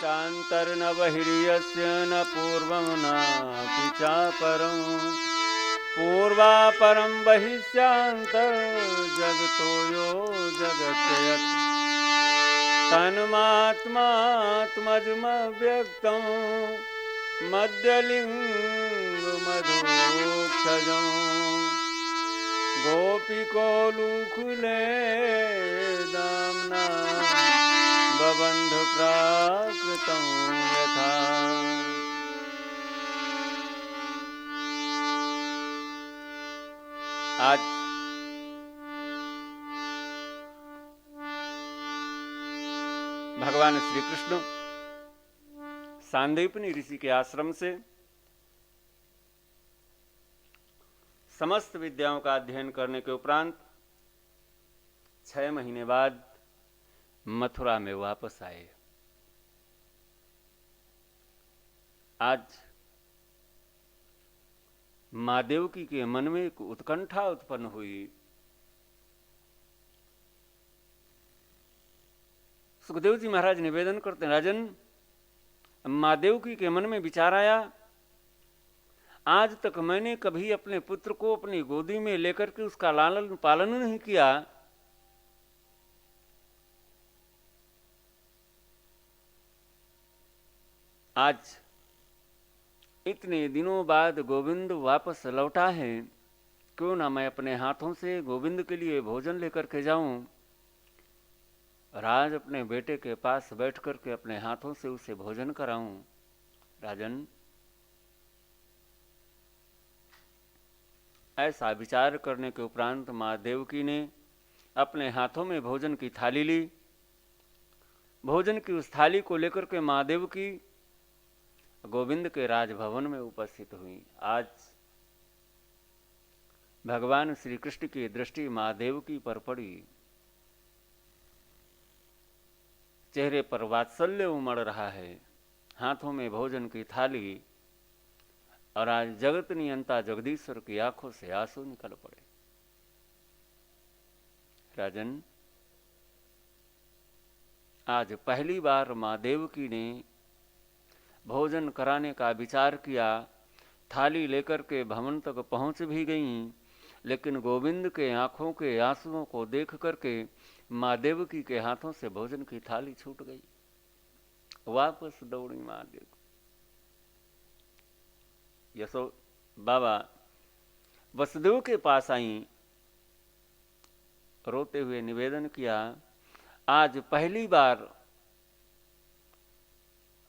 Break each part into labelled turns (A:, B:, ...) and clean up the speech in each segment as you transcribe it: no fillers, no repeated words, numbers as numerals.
A: चान्तर्न बहिर्यस्य न पूर्वं नापि चापरं पूर्वापरं बहिश्चान्तर्जगतो यो जगत्ययत् तन्मात्मात्मजमव्यक्तं मध्यलिङ्गमधोक्षजं गोपिकोलुकुले दाम्ना बबन्धुप्राकृतं यथा। आज भगवान श्री कृष्ण सांदीपनि ऋषि के आश्रम से समस्त विद्याओं का अध्ययन करने के उपरांत 6 महीने बाद मथुरा में वापस आए। आज मां देवकी के मन में एक उत्कंठा उत्पन्न हुई। सुखदेव जी महाराज निवेदन करते हैं, राजन, मां देवकी के मन में विचार आया, आज तक मैंने कभी अपने पुत्र को अपनी गोदी में लेकर के उसका लालन पालन नहीं किया। आज इतने दिनों बाद गोविंद वापस लौटा है, क्यों ना मैं अपने हाथों से गोविंद के लिए भोजन लेकर के जाऊं। राज अपने बेटे के पास बैठ करके अपने हाथों से उसे भोजन कराऊं। राजन, ऐसा विचार करने के उपरांत मां देवकी ने अपने हाथों में भोजन की थाली ली। भोजन की उस थाली को लेकर के मां देवकी गोविंद के राजभवन में उपस्थित हुई। आज भगवान श्री कृष्ण की दृष्टि मां देवकी पर पड़ी। चेहरे पर वात्सल्य उमड़ रहा है, हाथों में भोजन की थाली, और आज जगत नियंता जगदीश्वर की आंखों से आंसू निकल पड़े। राजन, आज पहली बार मां देवकी ने भोजन कराने का विचार किया। थाली लेकर के भवन तक पहुंच भी गईं, लेकिन गोविंद के आंखों के आंसुओं को देख करके मां देवकी के हाथों से भोजन की थाली छूट गई। वापस दौड़ी मां देवकी। यशो बाबा वसुदेव के पास आई, रोते हुए निवेदन किया, आज पहली बार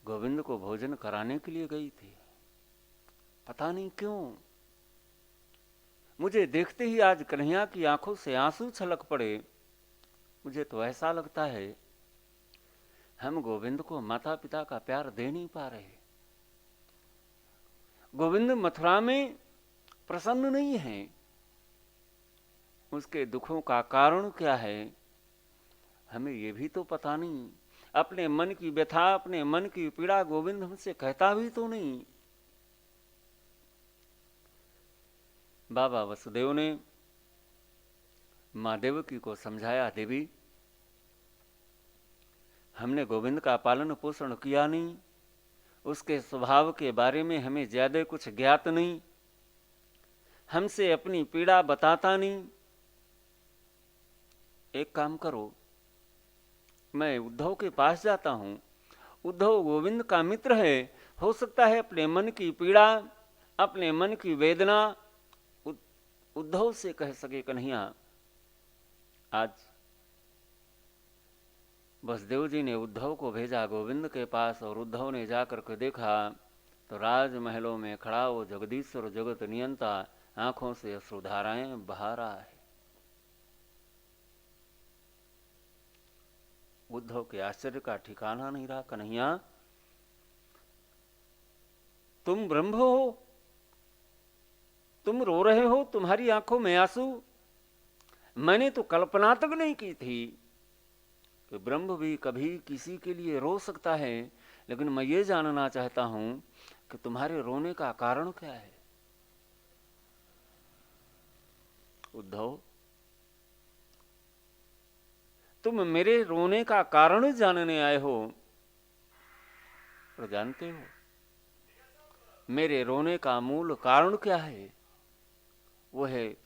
A: गोविंद को भोजन कराने के लिए गई थी। पता नहीं क्यों मुझे देखते ही आज कन्हैया की आंखों से आंसू छलक पड़े। मुझे तो ऐसा लगता है हम गोविंद को माता पिता का प्यार दे नहीं पा रहे। गोविंद मथुरा में प्रसन्न नहीं है। उसके दुखों का कारण क्या है, हमें यह भी तो पता नहीं। अपने मन की व्यथा, अपने मन की पीड़ा गोविंद हमसे कहता भी तो नहीं। बाबा वसुदेव ने मां देवकी को समझाया, देवी, हमने गोविंद का पालन पोषण किया नहीं, उसके स्वभाव के बारे में हमें ज्यादा कुछ ज्ञात नहीं, हमसे अपनी पीड़ा बताता नहीं। एक काम करो, मैं उद्धव के पास जाता हूं। उद्धव गोविंद का मित्र है, हो सकता है अपने मन की पीड़ा, अपने मन की वेदना उद्धव से कह सके। कन्हैया, आज वसुदेव जी ने उद्धव को भेजा गोविंद के पास, और उद्धव ने जाकर के देखा तो राजमहलों में खड़ा वो जगदीश्वर जगत नियंता आंखों से अश्रुधाराएं बहा रहा है। उद्धव के आश्चर्य का ठिकाना नहीं रहा। कन्हैया, तुम ब्रह्म हो, तुम रो रहे हो, तुम्हारी आंखों में आंसू। मैंने तो कल्पना तक नहीं की थी कि ब्रह्म भी कभी किसी के लिए रो सकता है। लेकिन मैं ये जानना चाहता हूं कि तुम्हारे रोने का कारण क्या है। उद्धव, तुम मेरे रोने का कारण जानने आए हो, मात्र जानते हो? मेरे रोने का मूल कारण क्या है? वो है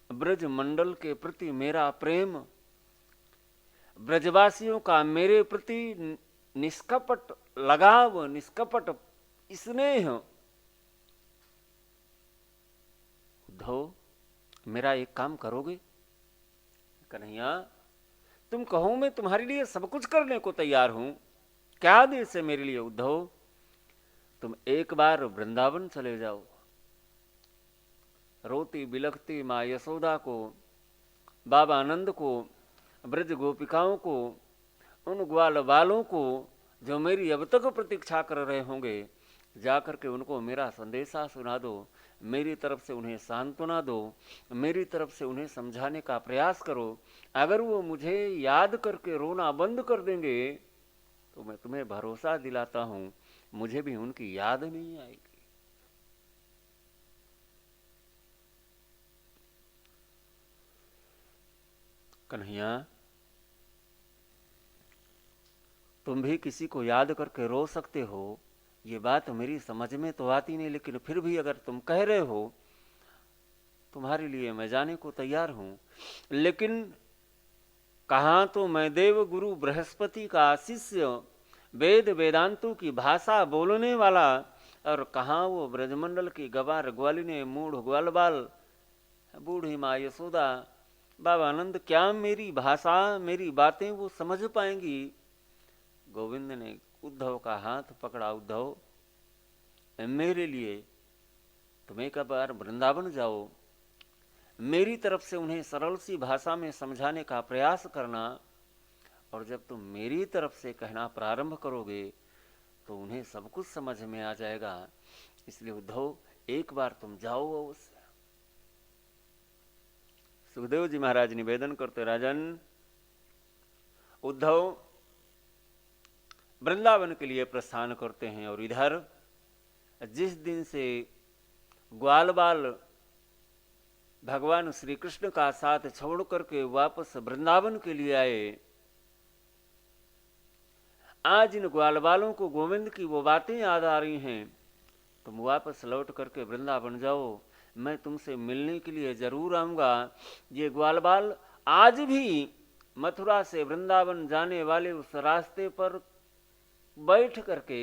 A: ब्रज मंडल के प्रति मेरा प्रेम, ब्रजवासियों का मेरे प्रति निष्कपट लगाव, निष्कपट स्नेह। उद्धव, मेरा एक काम करोगे? कन्हैया, तुम कहो मैं तुम्हारे लिए सब कुछ करने को तैयार हूं। क्या आदेश है मेरे लिए? उद्धव, तुम एक बार वृंदावन चले जाओ। रोती बिलखती माँ यशोदा को, बाबा आनंद को, ब्रज गोपिकाओं को, उन ग्वाल बालों को जो मेरी अब तक प्रतीक्षा कर रहे होंगे, जाकर के उनको मेरा संदेशा सुना दो। मेरी तरफ से उन्हें सांत्वना दो, मेरी तरफ से उन्हें समझाने का प्रयास करो। अगर वो मुझे याद करके रोना बंद कर देंगे तो मैं तुम्हें भरोसा दिलाता हूं, मुझे भी उनकी याद नहीं आएगी। कन्हैया, तुम भी किसी को याद करके रो सकते हो, ये बात मेरी समझ में तो आती नहीं, लेकिन फिर भी अगर तुम कह रहे हो, तुम्हारे लिए मैं जाने को तैयार हूं। लेकिन कहां तो मैं देव गुरु बृहस्पति का शिष्य, वेद वेदांतों की भाषा बोलने वाला, और कहां वो ब्रजमंडल की गवार ग्वालिने, मूढ़ ग्वालबाल, बूढ़ी माँ यशोदा, बाबा आनंद, क्या मेरी भाषा, मेरी बातें वो समझ पाएंगी? गोविंद ने उद्धव का हाथ पकड़ा। उद्धव, मेरे लिए तुम एक बार वृंदावन जाओ, मेरी तरफ से उन्हें सरल सी भाषा में समझाने का प्रयास करना, और जब तुम मेरी तरफ से कहना प्रारंभ करोगे तो उन्हें सब कुछ समझ में आ जाएगा। इसलिए उद्धव, एक बार तुम जाओ अवश्य। सुखदेव जी महाराज निवेदन करते, राजन, उद्धव वृंदावन के लिए प्रस्थान करते हैं, और इधर जिस दिन से ग्वालबाल भगवान श्री कृष्ण का साथ छोड़ करके वापस वृंदावन के लिए आए, आज इन ग्वालबालों को गोविंद की वो बातें याद आ रही हैं। तुम वापस लौट करके वृंदावन जाओ, मैं तुमसे मिलने के लिए जरूर आऊंगा। ये ग्वालबाल आज भी मथुरा से वृंदावन जाने वाले उस रास्ते पर बैठ करके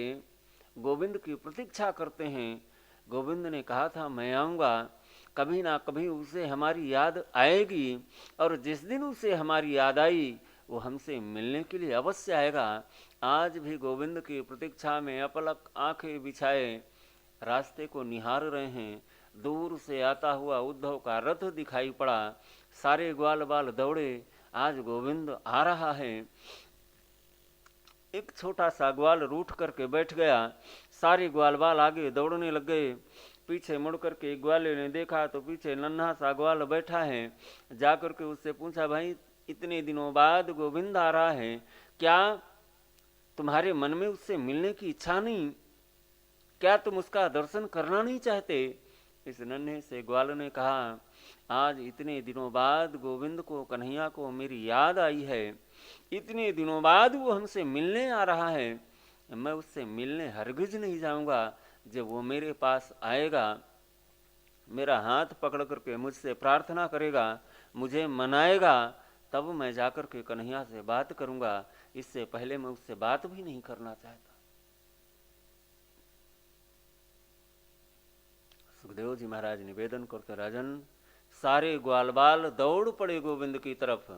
A: गोविंद की प्रतीक्षा करते हैं। गोविंद ने कहा था मैं आऊंगा, कभी ना कभी उसे हमारी याद आएगी, और जिस दिन उसे हमारी याद आई वो हमसे मिलने के लिए अवश्य आएगा। आज भी गोविंद की प्रतीक्षा में अपलक आंखें बिछाए रास्ते को निहार रहे हैं। दूर से आता हुआ उद्धव का रथ दिखाई पड़ा, सारे ग्वाल बाल दौड़े, आज गोविंद आ रहा है। एक छोटा सा ग्वाल रूठ करके बैठ गया, सारे ग्वाल बाल आगे दौड़ने लग गए। पीछे मुड़ करके एक ग्वाले ने देखा तो पीछे नन्हा सा ग्वाल बैठा है। जाकर के उससे पूछा, भाई इतने दिनों बाद गोविंद आ रहा है, क्या तुम्हारे मन में उससे मिलने की इच्छा नहीं? क्या तुम उसका दर्शन करना नहीं चाहते? इस नन्हे से ग्वाल ने कहा, आज इतने दिनों बाद गोविंद को, कन्हैया को मेरी याद आई है, इतने दिनों बाद वो हमसे मिलने आ रहा है, मैं उससे मिलने हरगिज नहीं जाऊंगा। जब वो मेरे पास आएगा, मेरा हाथ पकड़ करके मुझसे प्रार्थना करेगा, मुझे मनाएगा, तब मैं जाकर के कन्हैया से बात करूंगा। इससे पहले मैं उससे बात भी नहीं करना चाहता। सुखदेव जी महाराज निवेदन करते, राजन, सारे ग्वालबाल दौड़ पड़े गोविंद की तरफ।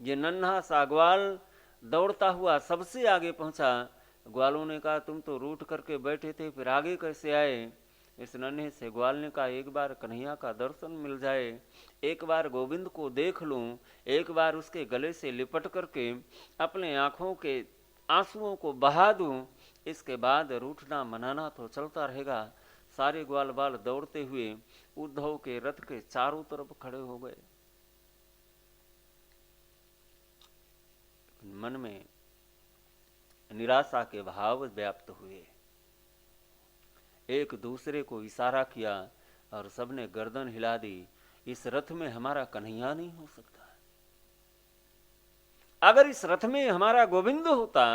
A: ये नन्हा सा ग्वाल दौड़ता हुआ सबसे आगे पहुंचा। ग्वालों ने कहा, तुम तो रूठ करके बैठे थे, फिर आगे कैसे आए? इस नन्हे से ग्वाल ने कहा, एक बार कन्हैया का दर्शन मिल जाए, एक बार गोविंद को देख लूं, एक बार उसके गले से लिपट करके अपने आंखों के आंसुओं को बहा दूं, इसके बाद रूठना मनाना तो चलता रहेगा। सारे ग्वाल बाल दौड़ते हुए उद्धव के रथ के चारों तरफ खड़े हो गए। मन में निराशा के भाव व्याप्त हुए। एक दूसरे को इशारा किया और सबने गर्दन हिला दी, इस रथ में हमारा कन्हैया नहीं हो सकता। अगर इस रथ में हमारा गोविंद होता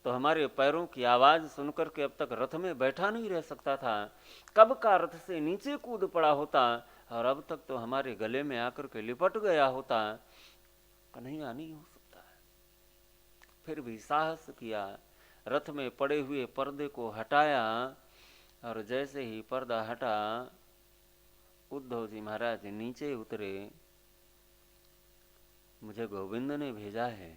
A: तो हमारे पैरों की आवाज सुनकर के अब तक रथ में बैठा नहीं रह सकता था, कब का रथ से नीचे कूद पड़ा होता और अब तक तो हमारे गले में आकर के लिपट गया होता। कन्हैया नहीं हो सकता है। फिर भी साहस किया, रथ में पड़े हुए पर्दे को हटाया और जैसे ही पर्दा हटा उद्धव जी महाराज नीचे उतरे। मुझे गोविंद ने भेजा है,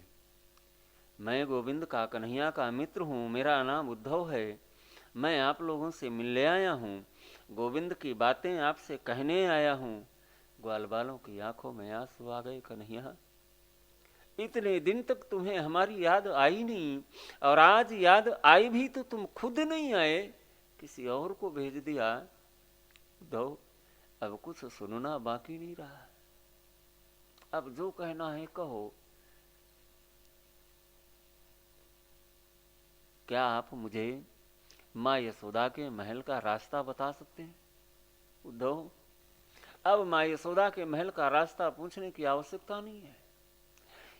A: मैं गोविंद का, कन्हैया का मित्र हूँ, मेरा नाम उद्धव है, मैं आप लोगों से मिलने आया हूँ, गोविंद की बातें आपसे कहने आया हूँ। ग्वाल बालों की आंखों में आंसू आ गए। कन्हैया, इतने दिन तक तुम्हें हमारी याद आई नहीं, और आज याद आई भी तो तुम खुद नहीं आए, किसी और को भेज दिया। उद्धव, अब कुछ सुनना बाकी नहीं रहा, अब जो कहना है कहो। क्या आप मुझे माँ यशोदा के महल का रास्ता बता सकते हैं? उद्धव, अब माँ यशोदा के महल का रास्ता पूछने की आवश्यकता नहीं है।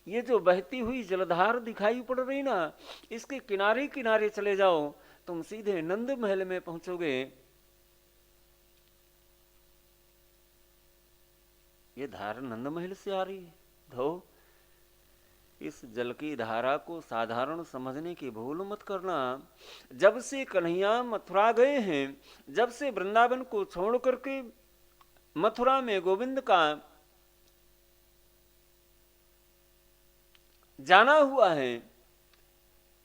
A: ये जो बहती हुई जलधार दिखाई पड़ रही ना, इसके किनारे किनारे चले जाओ, तुम सीधे नंद महल में पहुंचोगे। ये धार नंद महल से आ रही है। धो, इस जल की धारा को साधारण समझने की भूल मत करना। जब से कन्हैया मथुरा गए हैं, जब से वृंदावन को छोड़ करके मथुरा में गोविंद का जाना हुआ है,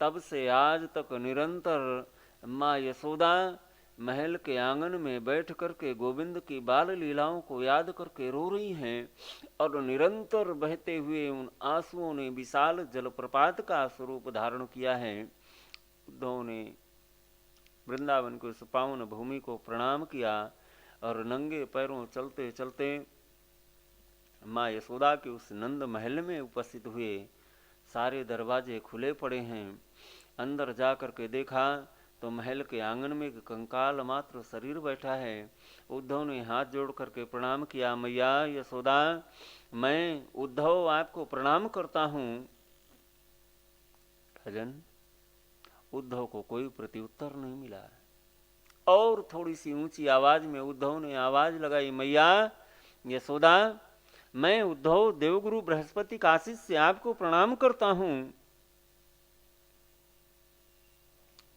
A: तब से आज तक निरंतर माँ यशोदा महल के आंगन में बैठ करके गोविंद की बाल लीलाओं को याद करके रो रही हैं, और निरंतर बहते हुए उन आंसुओं ने विशाल जलप्रपात का स्वरूप धारण किया है। उद्धव ने वृंदावन को, उस पावन भूमि को प्रणाम किया और नंगे पैरों चलते चलते माँ यशोदा के उस नंद महल में उपस्थित हुए। सारे दरवाजे खुले पड़े हैं। अंदर जा करके देखा तो महल के आंगन में एक कंकाल मात्र शरीर बैठा है। उद्धव ने हाथ जोड़ करके प्रणाम किया, मैया यशोदा, मैं उद्धव आपको प्रणाम करता हूँ। भजन, उद्धव को कोई प्रत्युत्तर नहीं मिला। और थोड़ी सी ऊंची आवाज में उद्धव ने आवाज लगाई, मैया यशोदा, मैं उद्धव देवगुरु बृहस्पति का आशीष से आपको प्रणाम करता हूं।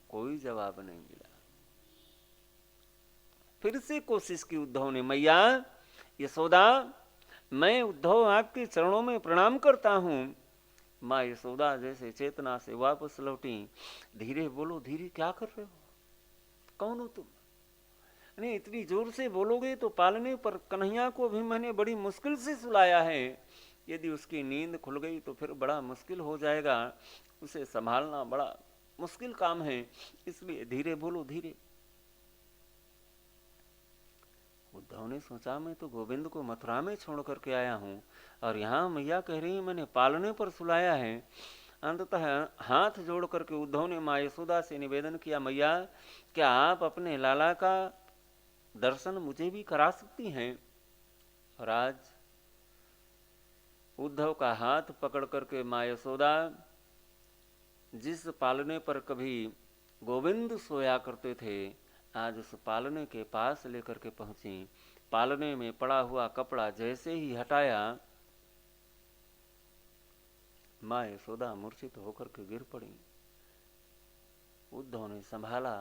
A: कोई जवाब नहीं मिला। फिर से कोशिश की उद्धव ने, मैया यशोदा, मैं उद्धव आपके चरणों में प्रणाम करता हूं। माँ यशोदा जैसे चेतना से वापस लौटी। धीरे बोलो, धीरे क्या कर रहे हो, कौन हो तुम? नहीं, इतनी जोर से बोलोगे तो पालने पर कन्हैया को भी मैंने बड़ी मुश्किल से सुलाया है, यदि उसकी नींद खुल गई तो फिर बड़ा मुश्किल हो जाएगा, उसे संभालना बड़ा मुश्किल काम है, इसलिए धीरे बोलो, धीरे। उद्धव ने सोचा, मैं तो गोविंद को मथुरा में छोड़ करके आया हूं और यहाँ मैया कह रही है मैंने पालने पर सुलाया है। अंततः हाथ जोड़ करके उद्धव ने माँ यशोदा से निवेदन किया, मैया क्या आप अपने लाला का दर्शन मुझे भी करा सकती हैं? और आज उद्धव का हाथ पकड़ करके माँ यशोदा जिस पालने पर कभी गोविंद सोया करते थे, आज उस पालने के पास लेकर के पहुंची। पालने में पड़ा हुआ कपड़ा जैसे ही हटाया, माँ यशोदा मूर्छित होकर के गिर पड़ी। उद्धव ने संभाला,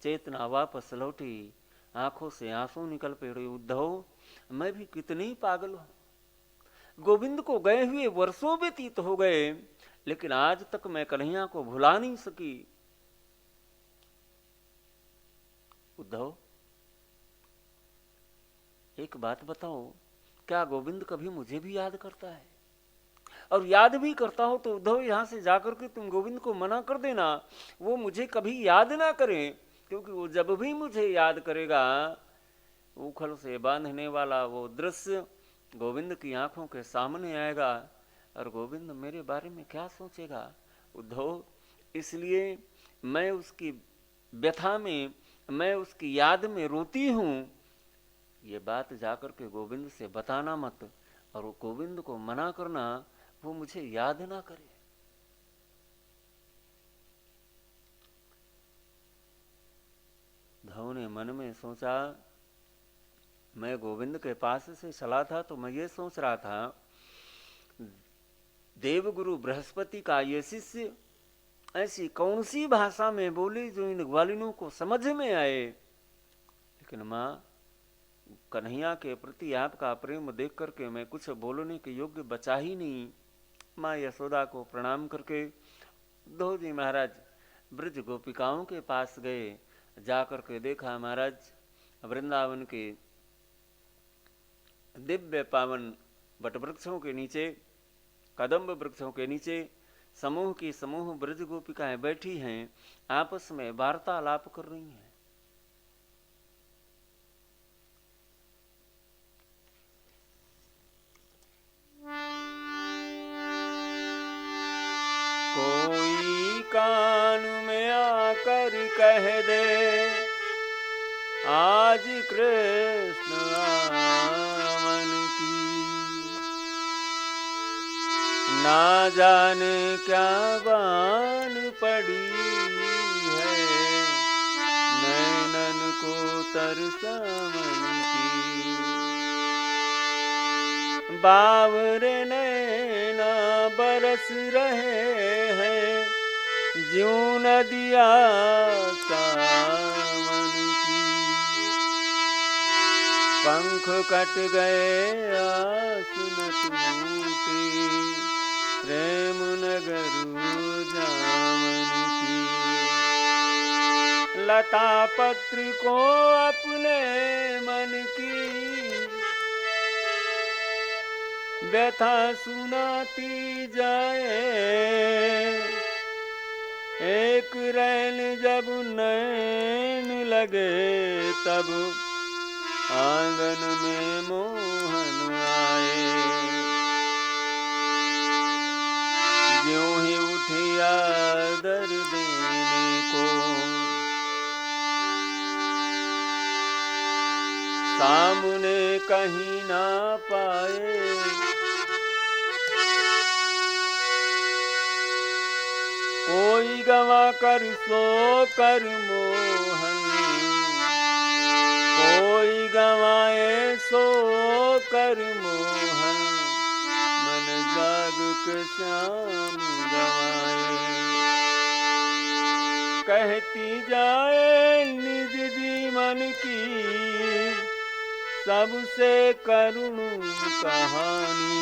A: चेतना वापस लौटी, आंखों से आंसू निकल पड़े। उद्धव, मैं भी कितनी पागल हूं, गोविंद को गए हुए वर्षों व्यतीत हो गए, लेकिन आज तक मैं कन्हैया को भुला नहीं सकी। उद्धव, एक बात बताओ, क्या गोविंद कभी मुझे भी याद करता है? और याद भी करता हो तो उद्धव यहां से जाकर के तुम गोविंद को मना कर देना, वो मुझे कभी याद ना करे, क्योंकि वो जब भी मुझे याद करेगा, उखल से बांधने वाला वो दृश्य गोविंद की आंखों के सामने आएगा, और गोविंद मेरे बारे में क्या सोचेगा? उद्धव, इसलिए मैं उसकी व्यथा में, मैं उसकी याद में रोती हूं। ये बात जाकर के गोविंद से बताना मत, और वो गोविंद को मना करना वो मुझे याद ना करे। उद्धव ने मन में सोचा, मैं गोविंद के पास से चला था तो मैं ये सोच रहा था, देवगुरु बृहस्पति का ये शिष्य ऐसी कौन सी भाषा में बोले जो इन ग्वालिनों को समझ में आए। लेकिन माँ, कन्हैया के प्रति आपका प्रेम देख करके मैं कुछ बोलने के योग्य बचा ही नहीं। माँ यशोदा को प्रणाम करके उद्धव जी महाराज ब्रज गोपिकाओं के पास गए। जाकर के देखा महाराज वृंदावन के दिव्य पावन वटवृक्षों के नीचे, कदम्ब वृक्षों के नीचे समूह की समूह ब्रज गोपिकाएं बैठी हैं, आपस में वार्तालाप कर रही हैं। कोई कान में आकर कह दे, आज कृष्ण आमन की, ना जाने क्या बान पड़ी है, नैनन को तरसा मन की। बावरे नैना बरस रहे हैं, ज्यों नदिया सावन की। पंख कट गए आस न टूटे, प्रेम नगर जावन की। लता पत्र को अपने मन की व्यथा सुनाती जाए, एक रैन जब नैन लगे तब आंगन में मोहन आए। ज्यों ही उठी आदर देने को, सामने कहीं ना पाए, कोई गवा कर सो कर मोहन, कोई गवाए सो कर मोहन, मन जाग के श्याम गवाए। कहती जाए निज जीवन की सबसे करुण कहानी,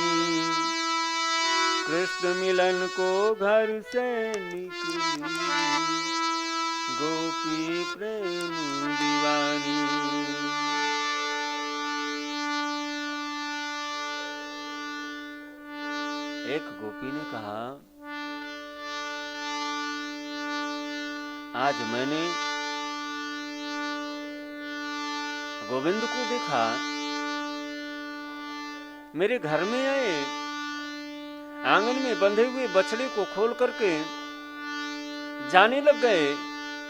A: कृष्ण मिलन को घर से निकली, गोपी प्रेम दीवानी। एक गोपी ने कहा, आज मैंने गोविंद को देखा, मेरे घर में आए, आंगन में बंधे हुए बछड़े को खोल करके जाने लग गए,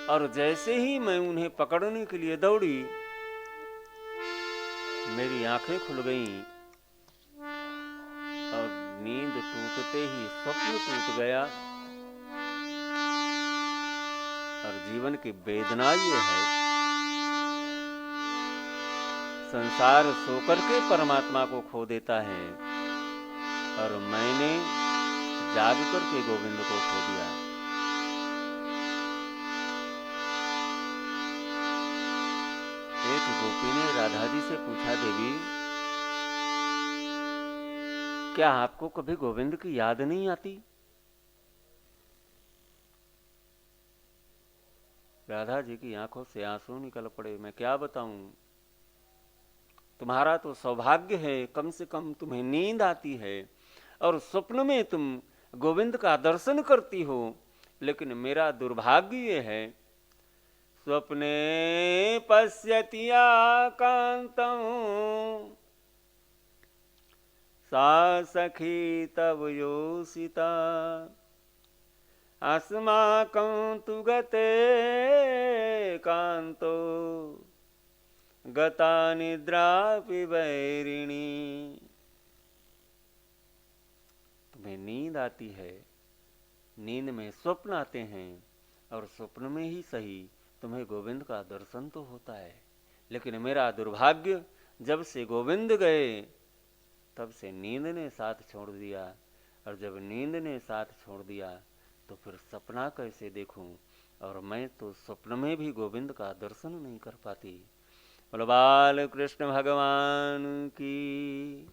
A: और जैसे ही मैं उन्हें पकड़ने के लिए दौड़ी, मेरी आंखें खुल गईं और नींद टूटते ही स्वप्न टूट गया। और जीवन की वेदना ये है, संसार सोकर के परमात्मा को खो देता है, और मैंने जाग करके गोविंद को खो दिया। एक गोपी ने राधा जी से पूछा, देवी क्या आपको कभी गोविंद की याद नहीं आती? राधा जी की आंखों से आंसू निकल पड़े। मैं क्या बताऊं, तुम्हारा तो सौभाग्य है, कम से कम तुम्हें नींद आती है और स्वप्न में तुम गोविंद का दर्शन करती हो, लेकिन मेरा दुर्भाग्य ये है, स्वप्ने पश्यति कांतं सा सखी तव योषिता, अस्माकं तु गते कांतो गता निद्रापि वैरिणी। तुम्हें नींद आती है, नींद में स्वप्न आते हैं, और स्वप्न में ही सही तुम्हें गोविंद का दर्शन तो होता है, लेकिन मेरा दुर्भाग्य, जब से गोविंद गए तब से नींद ने साथ छोड़ दिया, और जब नींद ने साथ छोड़ दिया तो फिर सपना कैसे देखूं, और मैं तो स्वप्न में भी गोविंद का दर्शन नहीं कर पाती। बोलो बाल कृष्ण भगवान की।